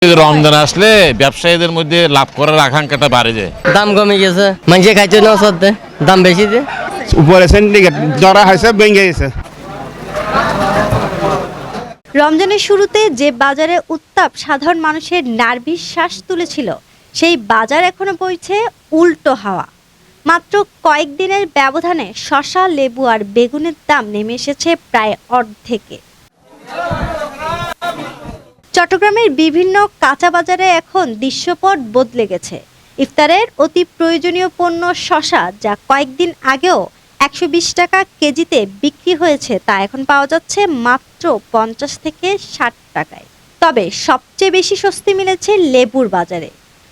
রমজান আসলে ব্যবসায়ীদের মধ্যে লাভ করার আকাঙ্ক্ষাটা বাড়ে যায়। দাম কমে গেছে, মানুষ খাইছে না সদ্যে দাম বেশি যে উপরে সিন্ডিকেট ধরা হয়েছে, ভেঙে গেছে। রমজানের শুরুতে যে বাজারে উত্তাপ সাধারণ মানুষের নার্ভিস শ্বাস তুলেছিল, সেই বাজার এখনো বইছে উল্টো হাওয়া। মাত্র কয়েকদিনের ব্যবধানে শসা, লেবু আর বেগুনের দাম নেমে এসেছে প্রায় অর্ধেকে। চট্টগ্রামের বিভিন্ন কাঁচা বাজারে এখন দৃশ্যপট বদলে গেছে। ইফতারের অতি প্রয়োজনীয় পণ্য শসা, যা কয়েকদিন আগেও 120 টাকা কেজিতে বিক্রি হয়েছে, তা এখন পাওয়া যাচ্ছে মাত্র 50 থেকে 60 টাকায়। তবে সবচেয়ে বেশি স্বস্তি মিলেছে লেবুর বাজারে।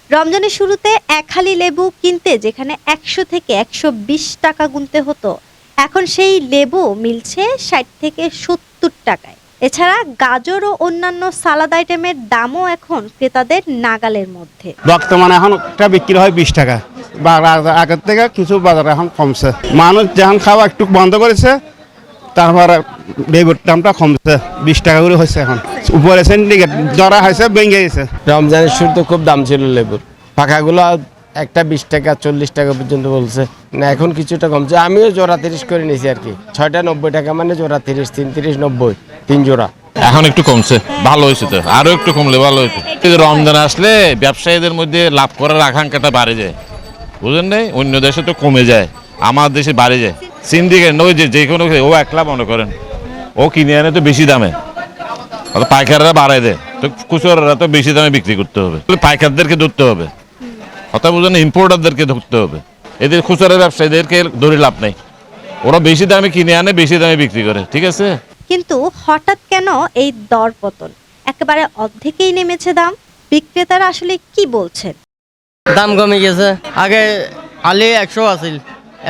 রমজানের শুরুতে এক হালি লেবু কিনতে যেখানে 100 থেকে 120 টাকা গুনতে হতো, এখন সেই লেবু মিলছে 60 থেকে 70 টাকায়। এছাড়া গাজর ও অন্যান্য সালাদ আইটেমের দামও এখন ক্রেতাদের নাগালের মধ্যে। বর্তমানে এখন একটা বিক্রি হয় 20 টাকা, আগের থেকে কিছু বাজারে এখন কমছে। মানুষ যখন খাওয়া একটু বন্ধ করেছে, তারপরে লেবুর দামটা কমছে, 20 টাকা করে হয়েছে। এখন উপরে সিন্ডিকেট ধরা হয়েছে, ভেঙে গেছে। রমজানের শুরুতে খুব দাম ছিল লেবুর, পাকাগুলো একটা 20 টাকা 40 টাকা পর্যন্ত বলছে না, এখন কিছুটা কমছে। আমিও জোড়া 30 করে নিয়েছি আর কি, 6টা 90 টাকা, মানে জোড়া 30, 30, 90, 3 জোড়া। এখন একটু কমছে, ভালো হয়েছে, তো আরো একটু কমলে ভালো হয়েছে। রমজান আসলে ব্যবসায়ীদের মধ্যে লাভ করার আকাঙ্ক্ষাটা বাড়ে যায়, বুঝলেন নাই? অন্য দেশে তো কমে যায়, আমার দেশে বাড়ে যায়। সিন্ডিকেট নয় যে কোনো ও একলা মনে করেন, ও কিনে আনে তো বেশি দামে, পাইকাররা বাড়ায় দেয়, তো খুচরারা তো বেশি দামে বিক্রি করতে হবে, পাইকারদেরকে ধরতে হবে, কথা বুঝেন, ইম্পোর্টারদেরকে ধরতে হবে। এদের খুচরা ব্যবসায়ীদেরকে ধরে লাভ নেই, ওরা বেশি দামে কিনে আনে, বেশি দামে বিক্রি করে, ঠিক আছে। কিন্তু হঠাৎ কেন এই দর পতন? একেবারে অর্ধেকেই নেমেছে দাম। বিক্রেতারা আসলে কি বলছেন? দাম কমে গেছে, আগে আলি 100 আছিল,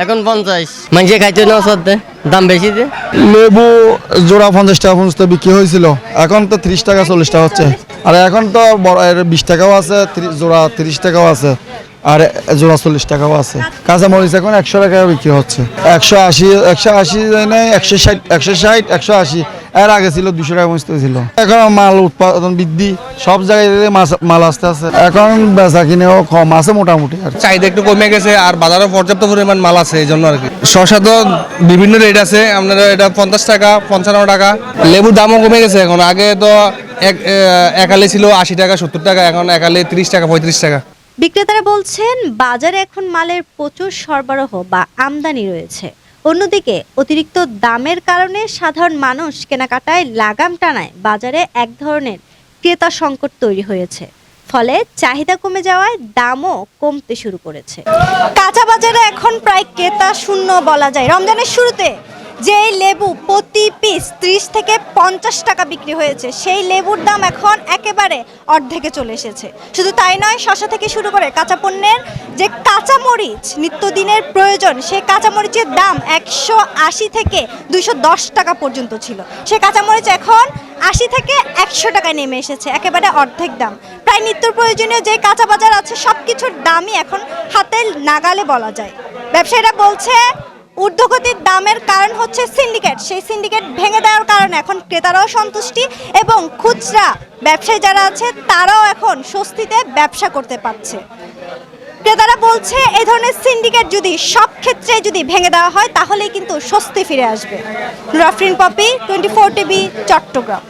এখন 50। মানুষ খাইছে না সদ্যে দাম বেশি যে লেবু জোড়া 50 টাকা 50 টাকা বিক্রি হয়েছিল, এখন তো 30 টাকা 40 টাকা হচ্ছে। আর এখন তো 20 টাকাও আছে, জোড়া 30 টাকাও আছে, আর জোড়া 40 টাকাও আছে। কাঁচা মরিচ এখন 100 টাকা বিক্রি হচ্ছে, 180, 160, 160, 180। এর আগে ছিল 200 টাকা মরিচ ছিল। এখন মাল উৎপাদন বৃদ্ধি, সব জায়গায় মাল আসতে আছে, এখন বেচা কিনেও কম আছে মোটামুটি। আর চাহিদা একটু কমে গেছে, আর বাজারে পর্যাপ্ত পরিমাণ মাল আছে, এই জন্য আর কি। শসা তো বিভিন্ন রেট আছে, আপনারা এটা 50 টাকা, 55 টাকা। লেবুর দামও কমে গেছে এখন, আগে তো এক আলি ছিল 80 টাকা 70 টাকা, এখন এক আলি 30 টাকা 35 টাকা। বিক্রেতারা বলছেন বাজারে এখন মালের প্রচুর সরবরাহ বা আমদানি রয়েছে। অন্যদিকে অতিরিক্ত দামের কারণে সাধারণ মানুষ কেনাকাটায় লাগাম টানায় বাজারে এক ধরনের ক্রেতা সংকট তৈরি হয়েছে। ফলে চাহিদা কমে যাওয়ায় দামও কমতে শুরু করেছে। কাঁচা বাজারে এখন প্রায় ক্রেতা শূন্য বলা যায়। রমজানের শুরুতে যে লেবু প্রতি পিস 30 থেকে 50 টাকা বিক্রি হয়েছে, সেই লেবুর দাম এখন একেবারে অর্ধেকে চলে এসেছে। শুধু তাই নয়, শসা থেকে শুরু করে কাঁচা পণ্যের যে কাঁচামরিচ নিত্যদিনের প্রয়োজন, সেই কাঁচামরিচের দাম 180 থেকে 210 টাকা পর্যন্ত ছিল। সেই কাঁচামরিচ এখন 80 থেকে 100 টাকায় নেমে এসেছে, একেবারে অর্ধেক দাম। প্রায় নিত্য প্রয়োজনীয় যে কাঁচা বাজার আছে, সব কিছুর দামই এখন হাতের নাগালে বলা যায়। ব্যবসায়ীরা বলছে ঊর্ধ্বগতির দামের কারণ হচ্ছে সিন্ডিকেট। সেই সিন্ডিকেট ভেঙে দেওয়ার কারণে এখন ক্রেতারাও সন্তুষ্টি, এবং খুচরা ব্যবসায়ী যারা আছে তারাও এখন স্বস্তিতে ব্যবসা করতে পারছে। ক্রেতারা বলছে এই ধরনের সিন্ডিকেট যদি সব ক্ষেত্রে যদি ভেঙে দেওয়া হয়, তাহলেই কিন্তু স্বস্তি ফিরে আসবে। রাফরিন পপি, 24 টিভি, চট্টগ্রাম।